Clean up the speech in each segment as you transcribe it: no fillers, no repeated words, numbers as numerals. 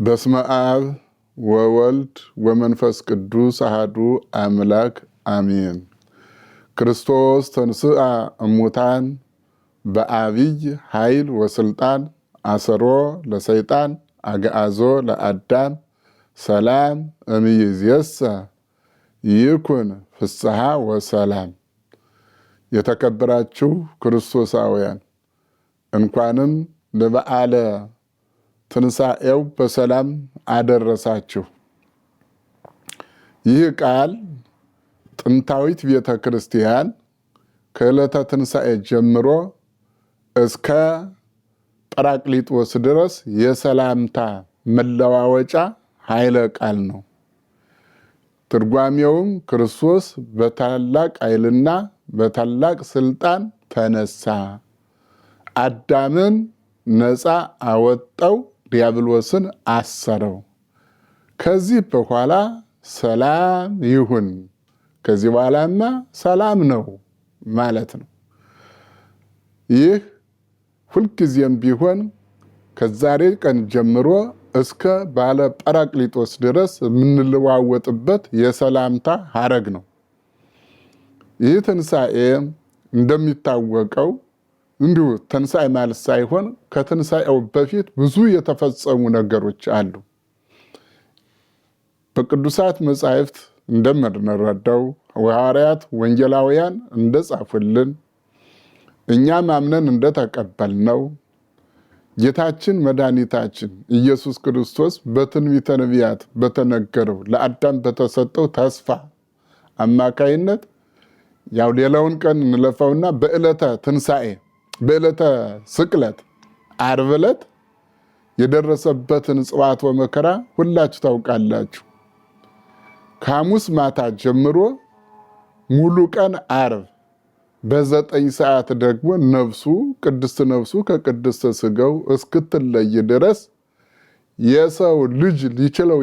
በስመ አብ ወወልድ ወመንፈስ ቅዱስ አሐዱ አምላክ አሜን። ክርስቶስ ተንሥአ እሙታን በአብይ ኃይል ወስልጣን አሰሮ ለሰይጣን አግዓዞ ለአዳም ሰላም እምይእዜሰ ይኩን ፍስሐ ወሰላም። የተከበራችሁ ክርስቶሳውያን እንኳንም ለበዓለ ትንሣኤው በሰላም አደረሳችሁ። ይህ ቃል ጥንታዊት ቤተ ክርስቲያን ከዕለተ ትንሣኤ ጀምሮ እስከ ጰራቅሊጦስ ድረስ የሰላምታ መለዋወጫ ኃይለ ቃል ነው። ትርጓሜውም ክርስቶስ በታላቅ ኃይልና በታላቅ ስልጣን ተነሳ፣ አዳምን ነፃ አወጣው፣ ዲያብሎስን አሰረው። ከዚህ በኋላ ሰላም ይሁን። ከዚህ በኋላማ ሰላም ነው ማለት ነው። ይህ ሁልጊዜም ቢሆን ከዛሬ ቀን ጀምሮ እስከ ባለ ጰራቅሊጦስ ድረስ የምንለዋወጥበት የሰላምታ ሐረግ ነው። ይህ ትንሣኤ እንደሚታወቀው እንዲሁ ትንሣኤ ማለት ሳይሆን ከትንሣኤው በፊት ብዙ የተፈጸሙ ነገሮች አሉ። በቅዱሳት መጻሕፍት እንደምንረዳው ሐዋርያት ወንጌላውያን እንደጻፉልን እኛም አምነን እንደተቀበልነው ጌታችን መድኃኒታችን ኢየሱስ ክርስቶስ በትንቢተ ነቢያት በተነገረው ለአዳም በተሰጠው ተስፋ አማካይነት ያው ሌላውን ቀን እንለፈውና በዕለተ ትንሣኤ በዕለተ ስቅለት ዓርብ ዕለት የደረሰበትን ጽዋት ወመከራ ሁላችሁ ታውቃላችሁ። ከሐሙስ ማታ ጀምሮ ሙሉ ቀን ዓርብ በ9 ሰዓት ደግሞ ነፍሱ ቅድስት ነፍሱ ከቅድስት ሥጋው እስክትለይ ድረስ የሰው ልጅ ሊችለው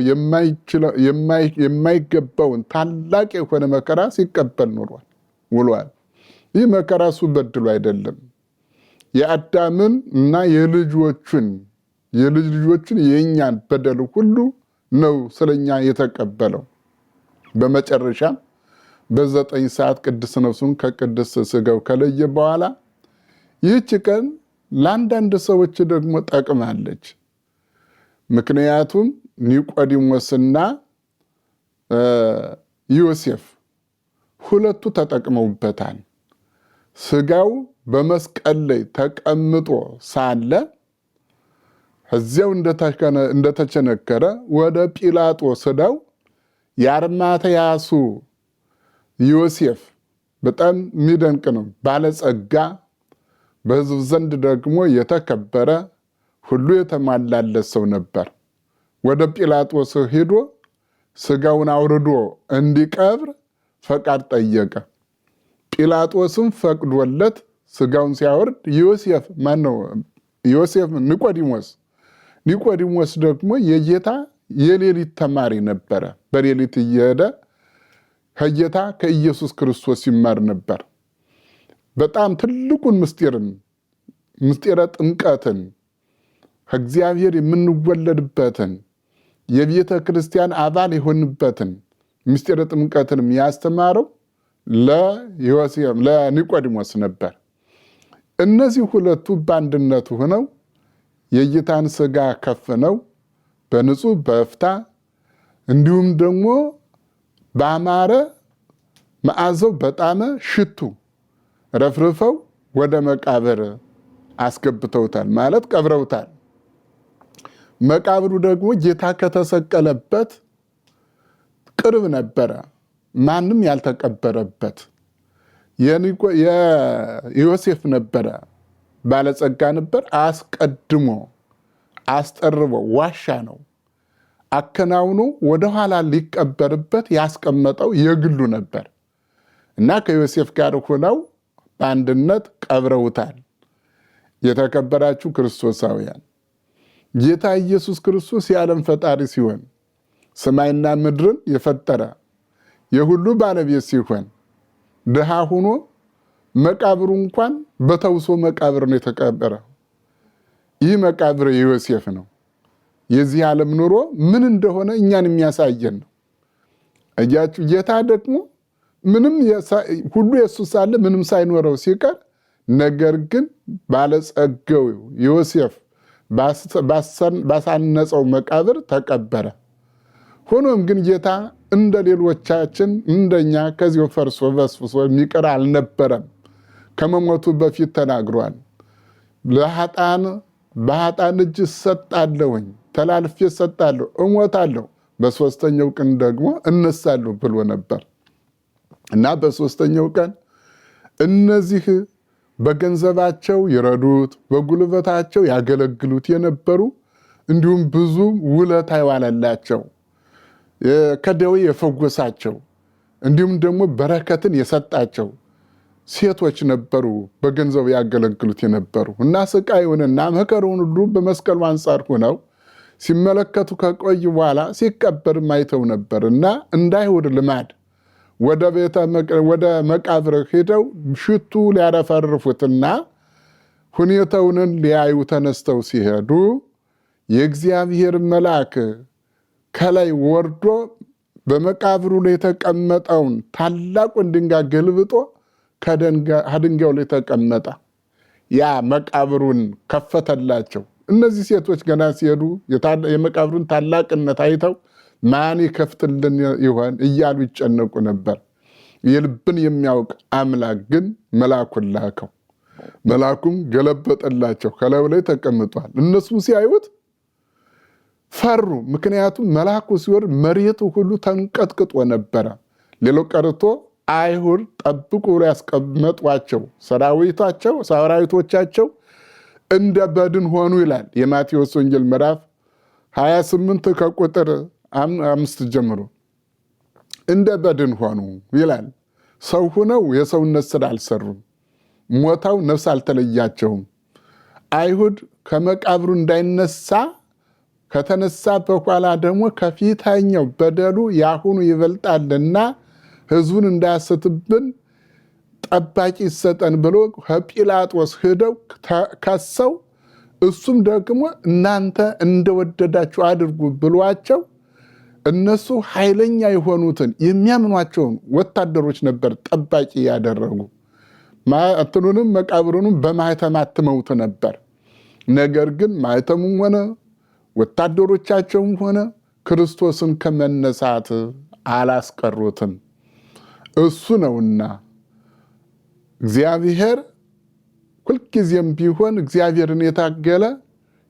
የማይገባውን ታላቅ የሆነ መከራ ሲቀበል ውሏል። ይህ መከራ እሱ በድሎ አይደለም። የአዳምን እና የልጅ ልጆችን የእኛን በደል ሁሉ ነው ስለኛ የተቀበለው። በመጨረሻም በ9 ሰዓት ቅድስት ነፍሱን ከቅድስት ሥጋው ከለየ በኋላ ይህች ቀን ለአንዳንድ ሰዎች ደግሞ ጠቅማለች። ምክንያቱም ኒቆዲሞስና ዮሴፍ ሁለቱ ተጠቅመውበታል። ሥጋው በመስቀል ላይ ተቀምጦ ሳለ እዚያው እንደተቸነከረ ወደ ጲላጦስ ሄደው የአርማትያሱ ዮሴፍ በጣም የሚደንቅ ነው፣ ባለጸጋ፣ በሕዝብ ዘንድ ደግሞ የተከበረ ሁሉ የተሟላለት ሰው ነበር። ወደ ጲላጦስ ሄዶ ሥጋውን አውርዶ እንዲቀብር ፈቃድ ጠየቀ። ጲላጦስም ፈቅዶለት ሥጋውን ሲያወርድ ኒቆዲሞስ ደግሞ የጌታ የሌሊት ተማሪ ነበረ። በሌሊት እየሄደ ከጌታ ከኢየሱስ ክርስቶስ ይማር ነበር። በጣም ትልቁን ምስጢረ ጥምቀትን ከእግዚአብሔር የምንወለድበትን የቤተ ክርስቲያን አባል የሆንበትን ምስጢረ ጥምቀትን ያስተማረው ለኒቆዲሞስ ነበር። እነዚህ ሁለቱ በአንድነት ሆነው የጌታን ሥጋ ከፍነው በንጹህ በፍታ እንዲሁም ደግሞ ባማረ መዓዛው በጣም ሽቱ ረፍርፈው ወደ መቃብር አስገብተውታል፣ ማለት ቀብረውታል። መቃብሩ ደግሞ ጌታ ከተሰቀለበት ቅርብ ነበረ፣ ማንም ያልተቀበረበት። የዮሴፍ ነበረ፣ ባለጸጋ ነበር። አስቀድሞ አስጠርቦ ዋሻ ነው አከናውኖ ወደኋላ ሊቀበርበት ያስቀመጠው የግሉ ነበር እና ከዮሴፍ ጋር ሆነው በአንድነት ቀብረውታል። የተከበራችሁ ክርስቶሳውያን ጌታ ኢየሱስ ክርስቶስ የዓለም ፈጣሪ ሲሆን ሰማይና ምድርን የፈጠረ የሁሉ ባለቤት ሲሆን ድሃ ሆኖ መቃብሩ እንኳን በተውሶ መቃብር ነው የተቀበረ። ይህ መቃብር የዮሴፍ ነው። የዚህ ዓለም ኑሮ ምን እንደሆነ እኛን የሚያሳየን ነው። እያችሁ ጌታ ደግሞ ምንም ሁሉ የሱ ሳለ ምንም ሳይኖረው ሲቀር ነገር ግን ባለጸጋው ዮሴፍ ባሳነጸው መቃብር ተቀበረ። ሆኖም ግን ጌታ እንደ ሌሎቻችን እንደኛ ከዚሁ ፈርሶ በስብሶ የሚቀር አልነበረም። ከመሞቱ በፊት ተናግሯል። በኃጥአን እጅ እሰጣለሁኝ፣ ተላልፌ እሰጣለሁ፣ እሞታለሁ፣ በሦስተኛው ቀን ደግሞ እነሳለሁ ብሎ ነበር እና በሦስተኛው ቀን እነዚህ በገንዘባቸው ይረዱት በጉልበታቸው ያገለግሉት የነበሩ እንዲሁም ብዙ ውለታ የዋለላቸው ከደዌ የፈወሳቸው እንዲሁም ደግሞ በረከትን የሰጣቸው ሴቶች ነበሩ በገንዘብ ያገለግሉት የነበሩ እና ስቃዩንና መከሩን ሁሉ በመስቀሉ አንጻር ሆነው ሲመለከቱ ከቆዩ በኋላ ሲቀበር አይተው ነበር እና እንደ አይሁድ ልማድ ወደ መቃብር ሄደው ሽቱ ሊያረፈርፉትና ሁኔታውን ሊያዩ ተነስተው ሲሄዱ የእግዚአብሔር መልአክ ከላይ ወርዶ በመቃብሩ ላይ የተቀመጠውን ታላቁን ድንጋይ ገልብጦ ከድንጋዩ ላይ ተቀመጠ። ያ መቃብሩን ከፈተላቸው። እነዚህ ሴቶች ገና ሲሄዱ የመቃብሩን ታላቅነት አይተው ማን ይከፍትልን ይሆን እያሉ ይጨነቁ ነበር። የልብን የሚያውቅ አምላክ ግን መልአኩን ላከው። መልአኩም ገለበጠላቸው፣ ከላዩ ላይ ተቀምጧል። እነሱም ሲያዩት ፈሩ። ምክንያቱም መልአኩ ሲወርድ መሬቱ ሁሉ ተንቀጥቅጦ ነበረ። ሌላው ቀርቶ አይሁድ ጠብቁ ብሎ ያስቀመጧቸው ሰራዊቶቻቸው እንደ በድን ሆኑ ይላል የማቴዎስ ወንጌል ምዕራፍ 28 ከቁጥር 5 ጀምሮ እንደ በድን ሆኑ ይላል። ሰው ሆነው የሰውነት ስራ አልሰሩም። ሞተው ነፍስ አልተለያቸውም። አይሁድ ከመቃብሩ እንዳይነሳ ከተነሳ በኋላ ደግሞ ከፊተኛው በደሉ ያሁኑ ይበልጣልና ሕዝቡን እንዳያስትብን ጠባቂ ይሰጠን ብሎ ከጲላጦስ ሄደው ከሰው እሱም ደግሞ እናንተ እንደወደዳችሁ አድርጉ ብሏቸው እነሱ ኃይለኛ የሆኑትን የሚያምኗቸውን ወታደሮች ነበር ጠባቂ ያደረጉ። እንትኑንም መቃብሩንም በማኅተም አትመውት ነበር። ነገር ግን ማኅተሙም ሆነ ወታደሮቻቸውም ሆነ ክርስቶስን ከመነሳት አላስቀሩትም። እሱ ነውና እግዚአብሔር ሁልጊዜም ቢሆን እግዚአብሔርን የታገለ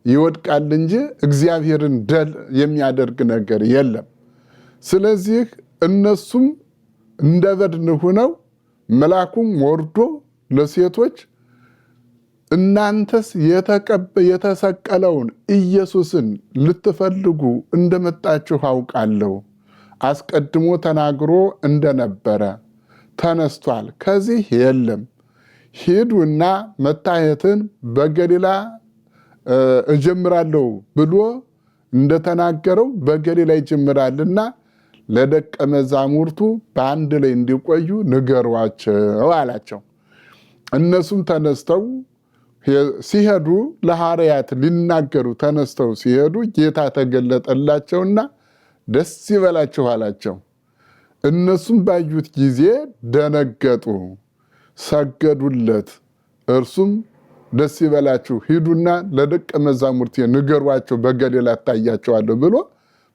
ይወድቃል እንጂ እግዚአብሔርን ደል የሚያደርግ ነገር የለም። ስለዚህ እነሱም እንደ በድን ሆነው መልአኩም ወርዶ ለሴቶች እናንተስ የተሰቀለውን ኢየሱስን ልትፈልጉ እንደመጣችሁ አውቃለሁ። አስቀድሞ ተናግሮ እንደነበረ ተነስቷል፣ ከዚህ የለም። ሂዱና መታየትን በገሊላ እጀምራለሁ ብሎ እንደተናገረው በገሊላ ይጀምራልና ለደቀ መዛሙርቱ በአንድ ላይ እንዲቆዩ ንገሯቸው አላቸው። እነሱም ተነስተው ሲሄዱ ለሐዋርያት ሊናገሩ ተነስተው ሲሄዱ ጌታ ተገለጠላቸውና ደስ ይበላችሁ አላቸው። እነሱም ባዩት ጊዜ ደነገጡ፣ ሰገዱለት። እርሱም ደስ ይበላችሁ፣ ሂዱና ለደቀ መዛሙርት ንገሯቸው፣ በገሊላ እታያቸዋለሁ ብሎ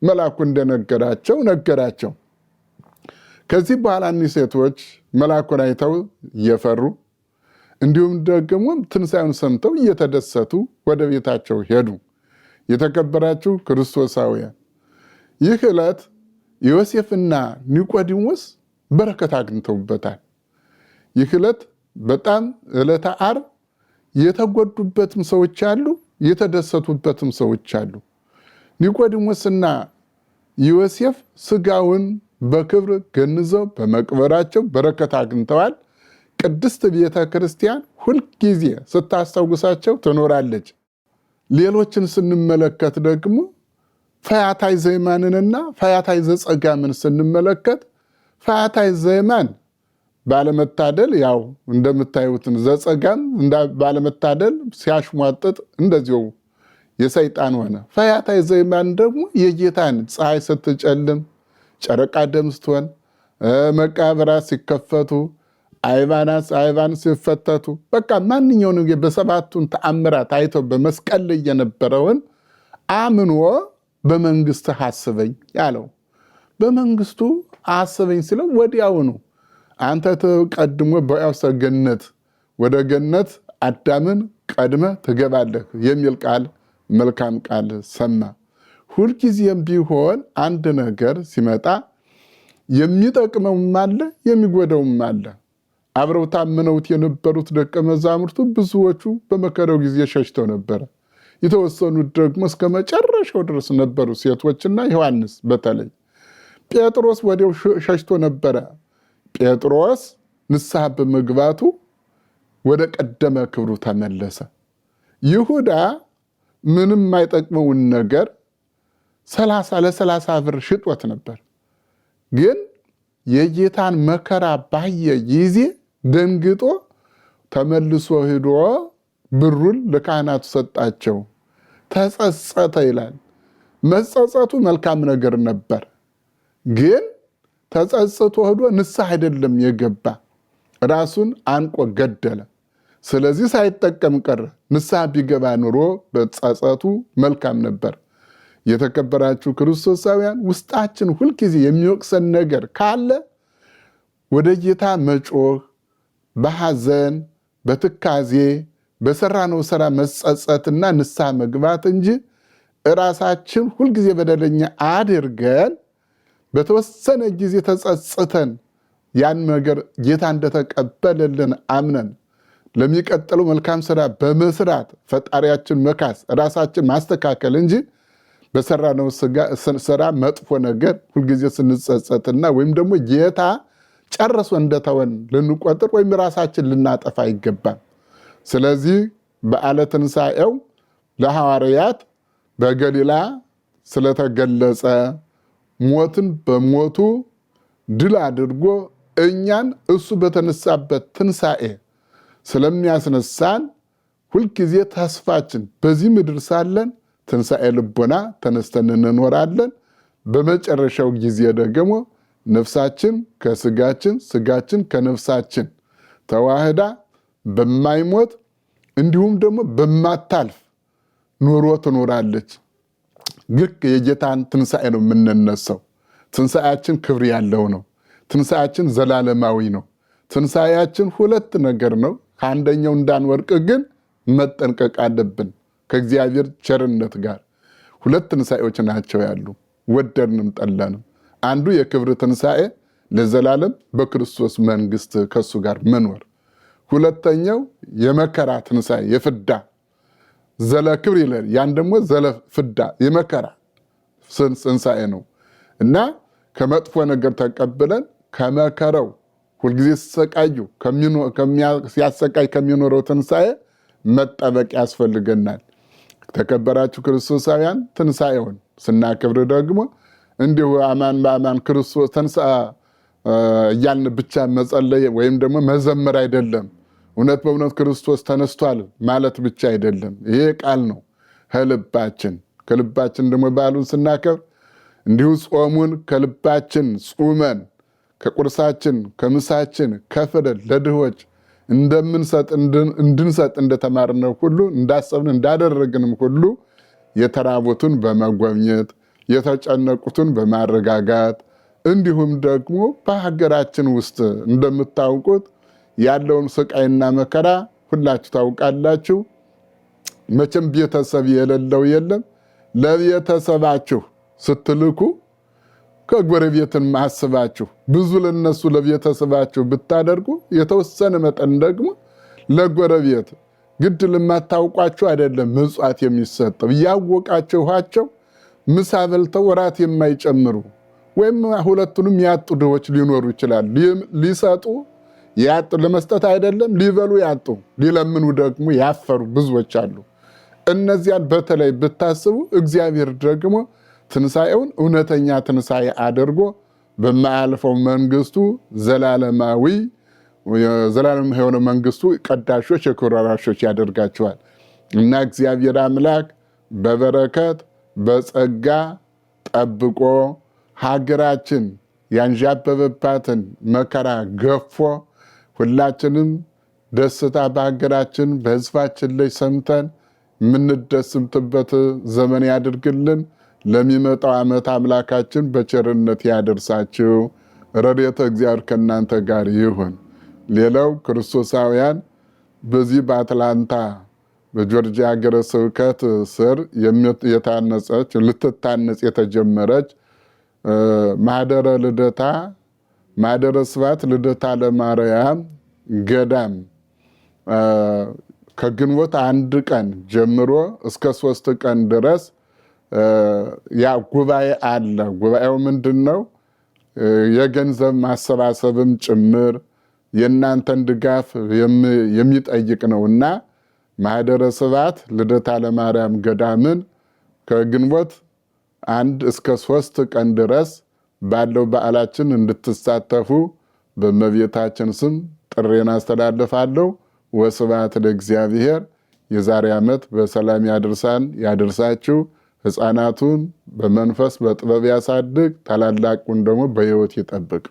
መልአኩ እንደነገራቸው ነገራቸው። ከዚህ በኋላ እኒህ ሴቶች መልአኩን አይተው እየፈሩ እንዲሁም ደግሞ ትንሣኤውን ሰምተው እየተደሰቱ ወደ ቤታቸው ሄዱ። የተከበራችሁ ክርስቶሳውያን፣ ይህ ዕለት ዮሴፍና ኒቆዲሞስ በረከት አግኝተውበታል። ይህ ዕለት በጣም ዕለተ ዓርብ የተጎዱበትም ሰዎች አሉ፣ የተደሰቱበትም ሰዎች አሉ። ኒቆዲሞስና ዮሴፍ ሥጋውን በክብር ገንዘው በመቅበራቸው በረከት አግኝተዋል። ቅድስት ቤተ ክርስቲያን ሁልጊዜ ስታስታውሳቸው ትኖራለች። ሌሎችን ስንመለከት ደግሞ ፈያታይ ዘይማንንና ፈያታይ ዘጸጋምን ስንመለከት ፈያታይ ዘይማን ባለመታደል ያው እንደምታዩትን ዘጸጋም ባለመታደል ሲያሽሟጥጥ እንደዚሁ የሰይጣን ሆነ። ፈያታዊ ዘየማን ደግሞ የጌታን ፀሐይ ስትጨልም፣ ጨረቃ ደም ስትሆን፣ መቃብራት ሲከፈቱ፣ አይባን ሲፈተቱ፣ በቃ ማንኛውንም በሰባቱን ተአምራት አይቶ በመስቀል ላይ የነበረውን አምኖ በመንግስት አስበኝ ያለው። በመንግስቱ አስበኝ ስለው ወዲያውኑ አንተ ተቀድሞ በያውሰ ገነት ወደ ገነት አዳምን ቀድመ ትገባለህ የሚል ቃል መልካም ቃል ሰማ። ሁልጊዜም ቢሆን አንድ ነገር ሲመጣ የሚጠቅመውም አለ የሚጎዳውም አለ። አብረው ታምነውት የነበሩት ደቀ መዛሙርቱ ብዙዎቹ በመከራው ጊዜ ሸሽተው ነበረ። የተወሰኑት ደግሞ እስከ መጨረሻው ድረስ ነበሩ፣ ሴቶችና ዮሐንስ በተለይ። ጴጥሮስ ወዲያው ሸሽቶ ነበረ። ጴጥሮስ ንስሐ በመግባቱ ወደ ቀደመ ክብሩ ተመለሰ። ይሁዳ ምንም የማይጠቅመውን ነገር 30 ብር ሽጦት ነበር። ግን የጌታን መከራ ባየ ጊዜ ደንግጦ ተመልሶ ሄዶ ብሩን ለካህናቱ ሰጣቸው። ተጸጸተ ይላል። መጸጸቱ መልካም ነገር ነበር። ግን ተጸጽቶ ሄዶ ንስሐ አይደለም የገባ፣ ራሱን አንቆ ገደለ። ስለዚህ ሳይጠቀም ቀረ። ንስሐ ቢገባ ኑሮ በጸጸቱ መልካም ነበር። የተከበራችሁ ክርስቶሳውያን፣ ውስጣችን ሁልጊዜ የሚወቅሰን ነገር ካለ ወደ ጌታ መጮህ፣ በሐዘን በትካዜ በሰራነው ስራ መጸጸትና ንስሐ መግባት እንጂ እራሳችን ሁልጊዜ በደለኛ አድርገን በተወሰነ ጊዜ ተጸጽተን ያን ነገር ጌታ እንደተቀበለልን አምነን ለሚቀጥለው መልካም ስራ በመስራት ፈጣሪያችን መካስ ራሳችን ማስተካከል እንጂ በሰራነው ስራ መጥፎ ነገር ሁልጊዜ ስንጸጸትና ወይም ደግሞ ጌታ ጨርሶ እንደተወን ልንቆጥር ወይም ራሳችን ልናጠፋ አይገባም። ስለዚህ በዓለ ትንሣኤው ለሐዋርያት በገሊላ ስለተገለጸ ሞትን በሞቱ ድል አድርጎ እኛን እሱ በተነሳበት ትንሣኤ ስለሚያስነሳን ሁልጊዜ ተስፋችን በዚህ ምድር ሳለን ትንሣኤ ልቦና ተነስተን እንኖራለን። በመጨረሻው ጊዜ ደግሞ ነፍሳችን ከስጋችን ስጋችን ከነፍሳችን ተዋህዳ በማይሞት እንዲሁም ደግሞ በማታልፍ ኑሮ ትኖራለች። ልክ የጌታን ትንሣኤ ነው የምንነሳው። ትንሣኤያችን ክብር ያለው ነው። ትንሣኤያችን ዘላለማዊ ነው። ትንሣኤያችን ሁለት ነገር ነው። ከአንደኛው እንዳንወርቅ ግን መጠንቀቅ አለብን። ከእግዚአብሔር ቸርነት ጋር ሁለት ትንሣኤዎች ናቸው ያሉ፣ ወደድንም ጠላንም። አንዱ የክብር ትንሣኤ ለዘላለም በክርስቶስ መንግስት ከሱ ጋር መኖር። ሁለተኛው የመከራ ትንሣኤ የፍዳ ዘለ ክብር ይላል። ያን ደግሞ ዘለ ፍዳ የመከራ ትንሣኤ ነው እና ከመጥፎ ነገር ተቀብለን ከመከራው ሁልጊዜ ሲያሰቃይ ከሚኖረው ትንሣኤ መጠበቅ ያስፈልገናል። ተከበራችሁ ክርስቶሳውያን፣ ትንሣኤውን ስናክብር ደግሞ እንዲሁ አማን በአማን ክርስቶስ ተንሥአ እያልን ብቻ መጸለይ ወይም ደግሞ መዘመር አይደለም። እውነት በእውነት ክርስቶስ ተነስቷል ማለት ብቻ አይደለም። ይሄ ቃል ነው ከልባችን ደግሞ በዓሉን ስናከብር እንዲሁ ጾሙን ከልባችን ጾመን ከቁርሳችን ከምሳችን ከፍለን ለድሆች እንድንሰጥ እንደተማርነው ሁሉ እንዳሰብን እንዳደረግንም ሁሉ የተራቡትን በመጎብኘት የተጨነቁትን በማረጋጋት እንዲሁም ደግሞ በሀገራችን ውስጥ እንደምታውቁት ያለውን ስቃይና መከራ ሁላችሁ ታውቃላችሁ። መቼም ቤተሰብ የሌለው የለም። ለቤተሰባችሁ ስትልኩ ከጎረቤትን ማስባችሁ ብዙ ለነሱ ለቤተሰባችሁ ብታደርጉ የተወሰነ መጠን ደግሞ ለጎረቤት ግድ ለማታውቋቸው አይደለም ምጽዋት የሚሰጠው። እያወቃችኋቸው ምሳ በልተው እራት የማይጨምሩ ወይም ሁለቱንም ያጡ ድሆች ሊኖሩ ይችላሉ። ሊሰጡ ያጡ ለመስጠት አይደለም ሊበሉ ያጡ ሊለምኑ ደግሞ ያፈሩ ብዙዎች አሉ። እነዚያን በተለይ ብታስቡ እግዚአብሔር ደግሞ ትንሣኤውን እውነተኛ ትንሣኤ አድርጎ በማያልፈው መንግስቱ ዘላለም የሆነ መንግስቱ ቀዳሾች የክብር ወራሾች ያደርጋቸዋል እና እግዚአብሔር አምላክ በበረከት በጸጋ ጠብቆ ሀገራችን ያንዣበበባትን መከራ ገፎ ሁላችንም ደስታ በሀገራችን በሕዝባችን ላይ ሰምተን የምንደሰትበት ዘመን ያድርግልን። ለሚመጣው ዓመት አምላካችን በቸርነት ያደርሳችሁ። ረድኤተ እግዚአብሔር ከእናንተ ጋር ይሁን። ሌላው ክርስቶሳውያን በዚህ በአትላንታ በጆርጂያ ሀገረ ስብከት ስር የታነጸች ልትታነጽ የተጀመረች ማህደረ ልደታ ማህደረ ስብሐት ልደታ ለማርያም ገዳም ከግንቦት 1 ቀን ጀምሮ እስከ 3 ቀን ድረስ ያ ጉባኤ አለ። ጉባኤው ምንድን ነው? የገንዘብ ማሰባሰብም ጭምር የእናንተን ድጋፍ የሚጠይቅ ነውና ማህደረ ስብሐት ልደታ ለማርያም ገዳምን ከግንቦት 1 እስከ 3 ቀን ድረስ ባለው በዓላችን እንድትሳተፉ በእመቤታችን ስም ጥሬን አስተላልፋለሁ። ወስብሐት ለእግዚአብሔር። የዛሬ ዓመት በሰላም ያድርሳን ያድርሳችሁ። ሕፃናቱን በመንፈስ በጥበብ ያሳድግ፣ ታላላቁን ደግሞ በሕይወት ይጠብቅ።